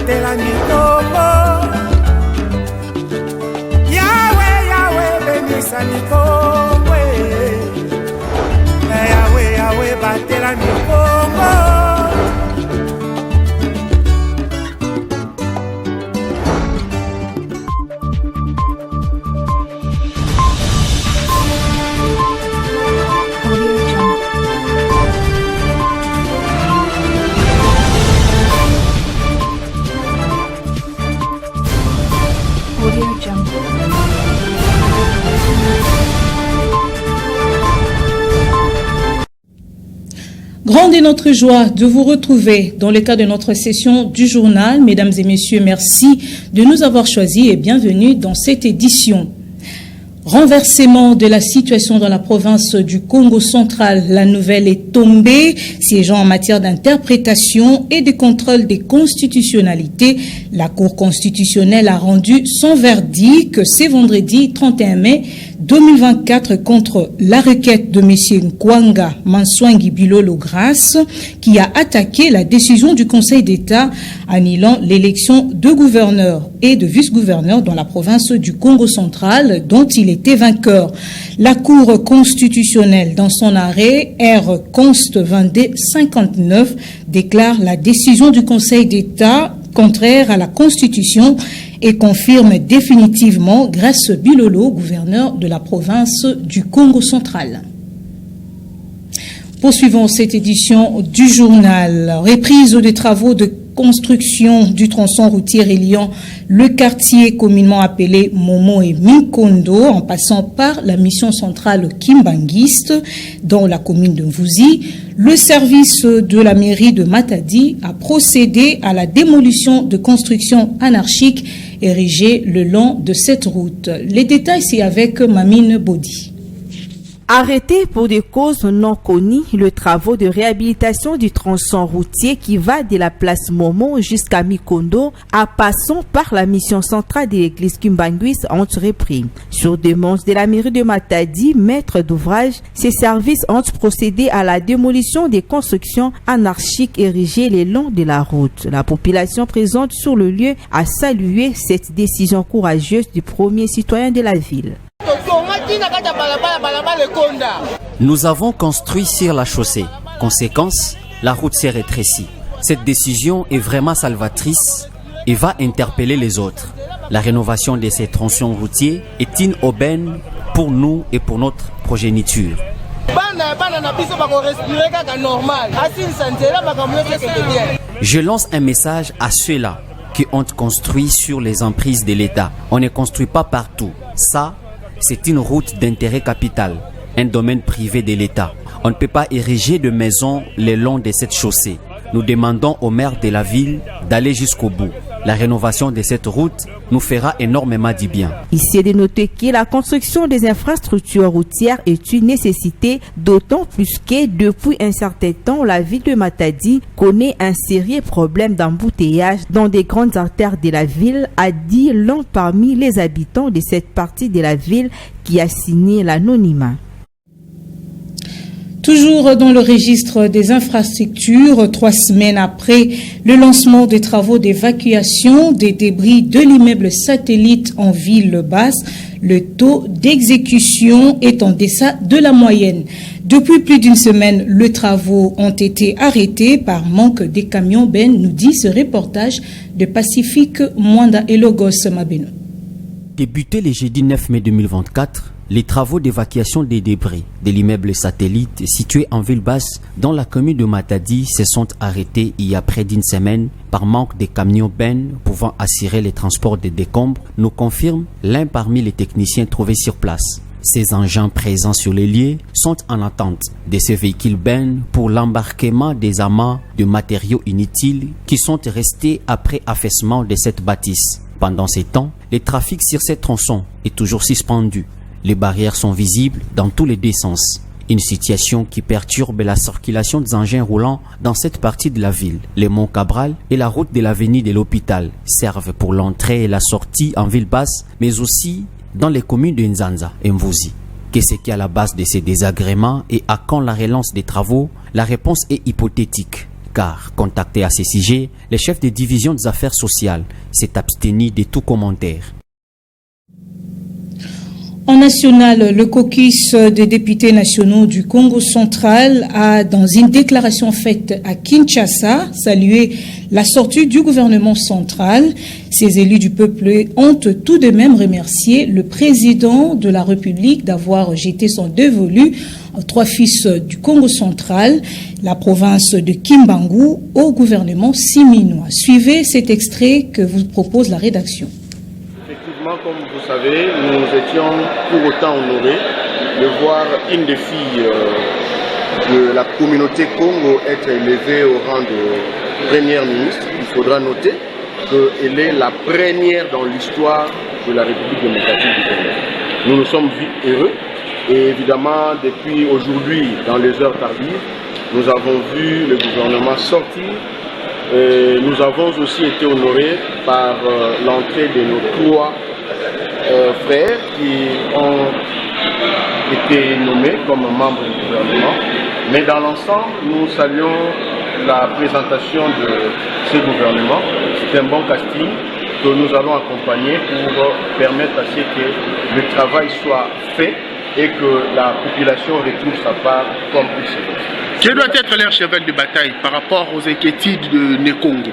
batela mikongo. Yahweh, Yahweh, benisa mikongo. Yahweh, Yahweh, batela mikongo. Grande est notre joie de vous retrouver dans le cadre de notre session du journal. Mesdames et messieurs, merci de nous avoir choisis et bienvenue dans cette édition. Renversement de la situation dans la province du Congo central. La nouvelle est tombée, siégeant en matière d'interprétation et de contrôle des constitutionnalités. La Cour constitutionnelle a rendu son verdict ce vendredi 31 mai 2024 contre la requête de M. Nkwanga Manswangi Bilolo Grace, qui a attaqué la décision du Conseil d'État annulant l'élection de gouverneur et de vice-gouverneur dans la province du Congo central, dont il était vainqueur. La Cour constitutionnelle, dans son arrêt R. Const 2259, déclare la décision du Conseil d'État contraire à la Constitution et confirme définitivement Grace Bilolo, gouverneur de la province du Congo central. Poursuivons cette édition du journal. Reprise des travaux de construction du tronçon routier reliant le quartier communément appelé Momo et Minkondo en passant par la mission centrale Kimbanguiste dans la commune de Mvouzi. Le service de la mairie de Matadi a procédé à la démolition de constructions anarchiques érigées le long de cette route. Les détails, c'est avec Mamine Bodi. Arrêté pour des causes non connues, le travaux de réhabilitation du tronçon routier qui va de la place Momo jusqu'à Mikondo, en passant par la mission centrale de l'église Kimbanguis, ont repris. Sur demande de la mairie de Matadi, maître d'ouvrage, ces services ont procédé à la démolition des constructions anarchiques érigées le long de la route. La population présente sur le lieu a salué cette décision courageuse du premier citoyen de la ville. Nous avons construit sur la chaussée. Conséquence, la route s'est rétrécie. Cette décision est vraiment salvatrice et va interpeller les autres. La rénovation de ces tronçons routiers est une aubaine pour nous et pour notre progéniture. Je lance un message à ceux-là qui ont construit sur les emprises de l'État. On ne construit pas partout. Ça, c'est une route d'intérêt capital, un domaine privé de l'État. On ne peut pas ériger de maisons le long de cette chaussée. Nous demandons au maire de la ville d'aller jusqu'au bout. La rénovation de cette route nous fera énormément du bien. Ici est de noter que la construction des infrastructures routières est une nécessité, d'autant plus que depuis un certain temps, la ville de Matadi connaît un sérieux problème d'embouteillage dans des grandes artères de la ville, a dit l'un parmi les habitants de cette partie de la ville qui a signé l'anonymat. Toujours dans le registre des infrastructures, 3 semaines après le lancement des travaux d'évacuation des débris de l'immeuble satellite en ville basse, le taux d'exécution est en deçà de la moyenne. Depuis plus d'une semaine, les travaux ont été arrêtés par manque des camions bennes, nous dit ce reportage de Pacifique Mwanda et Logos Mabeno. Débuté le jeudi 9 mai 2024, les travaux d'évacuation des débris de l'immeuble satellite situé en ville basse dans la commune de Matadi se sont arrêtés il y a près d'une semaine par manque de camions bennes pouvant assurer les transports des décombres, nous confirme l'un parmi les techniciens trouvés sur place. Ces engins présents sur les lieux sont en attente de ces véhicules bennes pour l'embarquement des amas de matériaux inutiles qui sont restés après affaissement de cette bâtisse. Pendant ces temps, le trafic sur ces tronçons est toujours suspendu. Les barrières sont visibles dans tous les deux sens. Une situation qui perturbe la circulation des engins roulants dans cette partie de la ville. Les monts Cabral et la route de l'avenue de l'hôpital servent pour l'entrée et la sortie en ville basse, mais aussi dans les communes de Nzanza et Mvouzi. Qu'est-ce qui est à la base de ces désagréments et à quand la relance des travaux? La réponse est hypothétique. l'écart. Contacté à ce sujet, le chef des divisions des affaires sociales s'est abstenu de tout commentaire. En national, le caucus des députés nationaux du Congo central a, dans une déclaration faite à Kinshasa, salué la sortie du gouvernement central. Ces élus du peuple ont tout de même remercié le président de la République d'avoir jeté son dévolu aux 3 fils du Congo central, la province de Kimbangu, au gouvernement siminois. Suivez cet extrait que vous propose la rédaction. Comme vous savez, nous étions pour autant honorés de voir une des filles de la communauté Congo être élevée au rang de première ministre. Il faudra noter qu'elle est la première dans l'histoire de la République démocratique du Congo. Nous nous sommes heureux et évidemment depuis aujourd'hui, dans les heures tardives, nous avons vu le gouvernement sortir. Nous avons aussi été honorés par l'entrée de nos 3 frères qui ont été nommés comme membres du gouvernement. Mais dans l'ensemble, nous saluons la présentation de ce gouvernement. C'est un bon casting que nous allons accompagner pour permettre à ce que le travail soit fait et que la population retrouve sa part comme il se doit. Quel doit être leur cheval de bataille par rapport aux inquiétudes de Nekongo?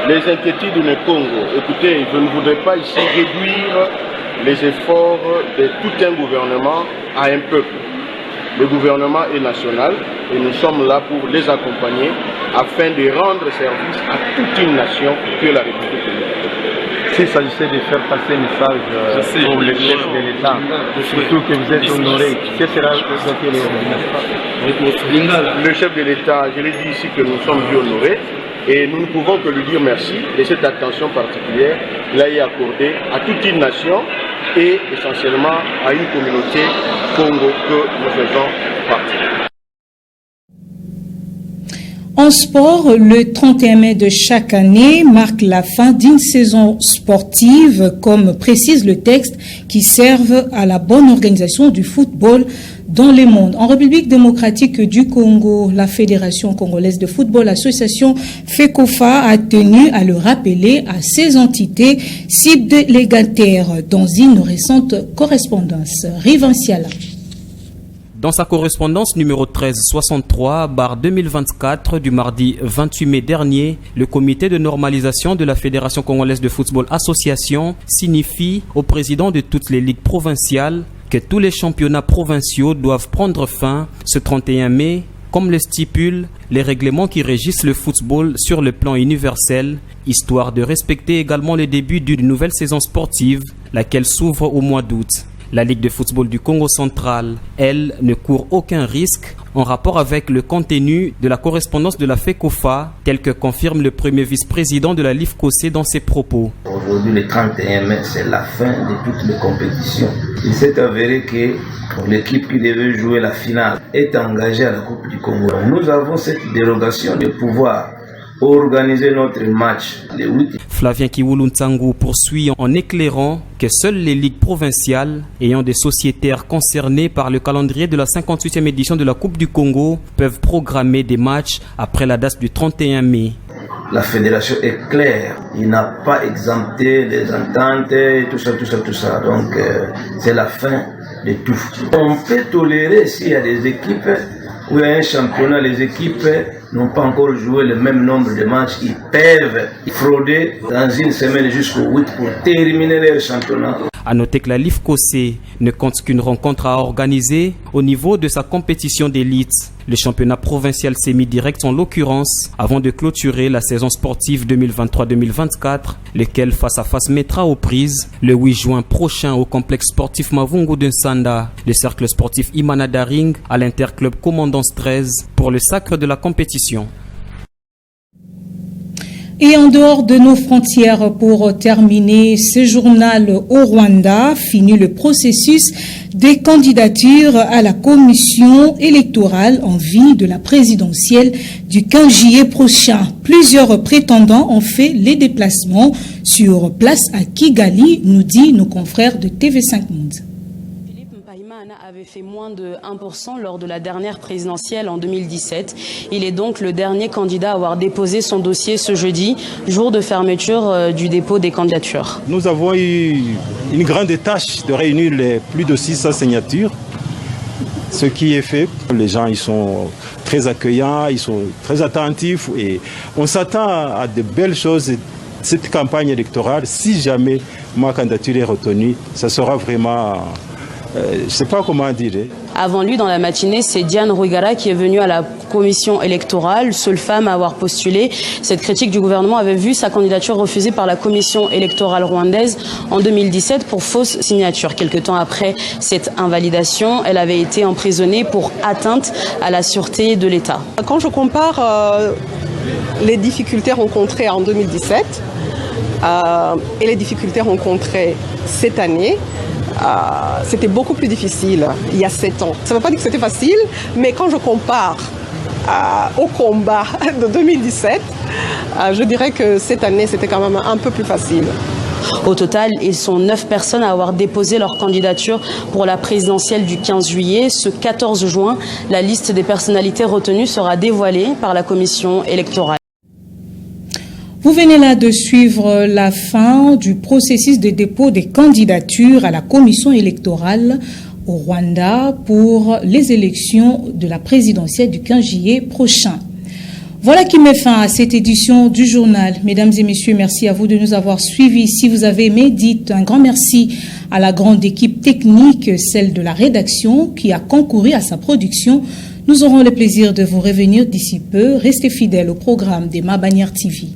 Les inquiétudes de Congo, écoutez, je ne voudrais pas ici réduire les efforts de tout un gouvernement à un peuple. Le gouvernement est national et nous sommes là pour les accompagner afin de rendre service à toute une nation que la République démocratique. S'il s'agissait de faire passer un message pour le chef de l'État, surtout que vous êtes honoré, que sera le chef de l'État, je l'ai dit ici que nous sommes honorés. Et nous ne pouvons que lui dire merci de cette attention particulière qu'il a accordée à toute une nation et essentiellement à une communauté Congo que nous faisons partie. En sport, le 31 mai de chaque année marque la fin d'une saison sportive, comme précise le texte, qui serve à la bonne organisation du football dans le monde. En République démocratique du Congo, la Fédération congolaise de football, l'association FECOFA, a tenu à le rappeler à ses entités cibles délégataires dans une récente correspondance. Rivanciala. Dans sa correspondance numéro 1363/2024 du mardi 28 mai dernier, le comité de normalisation de la Fédération congolaise de football association signifie au président de toutes les ligues provinciales que tous les championnats provinciaux doivent prendre fin ce 31 mai, comme le stipulent les règlements qui régissent le football sur le plan universel, histoire de respecter également le début d'une nouvelle saison sportive, laquelle s'ouvre au mois d'août. La Ligue de football du Congo central, elle, ne court aucun risque en rapport avec le contenu de la correspondance de la FECOFA, tel que confirme le premier vice-président de la LIFCOC dans ses propos. Aujourd'hui, le 31 mai, c'est la fin de toutes les compétitions. Il s'est avéré que l'équipe qui devait jouer la finale est engagée à la Coupe du Congo. Nous avons cette dérogation de pouvoir organiser notre match le 8. Flavien Kiwulu Ntsangu poursuit en éclairant que seules les ligues provinciales ayant des sociétaires concernés par le calendrier de la 58e édition de la Coupe du Congo peuvent programmer des matchs après la date du 31 mai. La fédération est claire, il n'a pas exempté les ententes, tout ça. Donc c'est la fin de tout. On peut tolérer s'il y a des équipes où il y a un championnat, les équipes n'ont pas encore joué le même nombre de matchs. Ils peuvent frauder dans une semaine jusqu'au 8 pour terminer leur championnat. A noter que la LIFCOC ne compte qu'une rencontre à organiser au niveau de sa compétition d'élite, le championnat provincial semi-direct en l'occurrence, avant de clôturer la saison sportive 2023-2024, lequel face à face mettra aux prises le 8 juin prochain au complexe sportif Mavungu de Nsanda, le cercle sportif Imana Daring à l'interclub Commandance 13 pour le sacre de la compétition. Et en dehors de nos frontières, pour terminer ce journal au Rwanda, finit le processus des candidatures à la commission électorale en vue de la présidentielle du 15 juillet prochain. Plusieurs prétendants ont fait les déplacements sur place à Kigali, nous dit nos confrères de TV5 Monde. Ghana avait fait moins de 1% lors de la dernière présidentielle en 2017. Il est donc le dernier candidat à avoir déposé son dossier ce jeudi, jour de fermeture du dépôt des candidatures. Nous avons eu une grande tâche de réunir les plus de 600 signatures. Ce qui est fait, les gens ils sont très accueillants, ils sont très attentifs et on s'attend à de belles choses. Cette campagne électorale, si jamais ma candidature est retenue, ça sera vraiment, je ne sais pas comment dire. Avant lui, dans la matinée, c'est Diane Rwigara qui est venue à la commission électorale, seule femme à avoir postulé. Cette critique du gouvernement avait vu sa candidature refusée par la commission électorale rwandaise en 2017 pour fausse signature. Quelque temps après cette invalidation, elle avait été emprisonnée pour atteinte à la sûreté de l'État. Quand je compare les difficultés rencontrées en 2017 et les difficultés rencontrées cette année, c'était beaucoup plus difficile il y a 7 ans. Ça ne veut pas dire que c'était facile, mais quand je compare au combat de 2017, je dirais que cette année, c'était quand même un peu plus facile. Au total, ils sont 9 personnes à avoir déposé leur candidature pour la présidentielle du 15 juillet. Ce 14 juin, la liste des personnalités retenues sera dévoilée par la commission électorale. Vous venez là de suivre la fin du processus de dépôt des candidatures à la commission électorale au Rwanda pour les élections de la présidentielle du 15 juillet prochain. Voilà qui met fin à cette édition du journal. Mesdames et messieurs, merci à vous de nous avoir suivis. Si vous avez aimé, dites un grand merci à la grande équipe technique, celle de la rédaction qui a concouru à sa production. Nous aurons le plaisir de vous revenir d'ici peu. Restez fidèles au programme des Ma Bannière TV.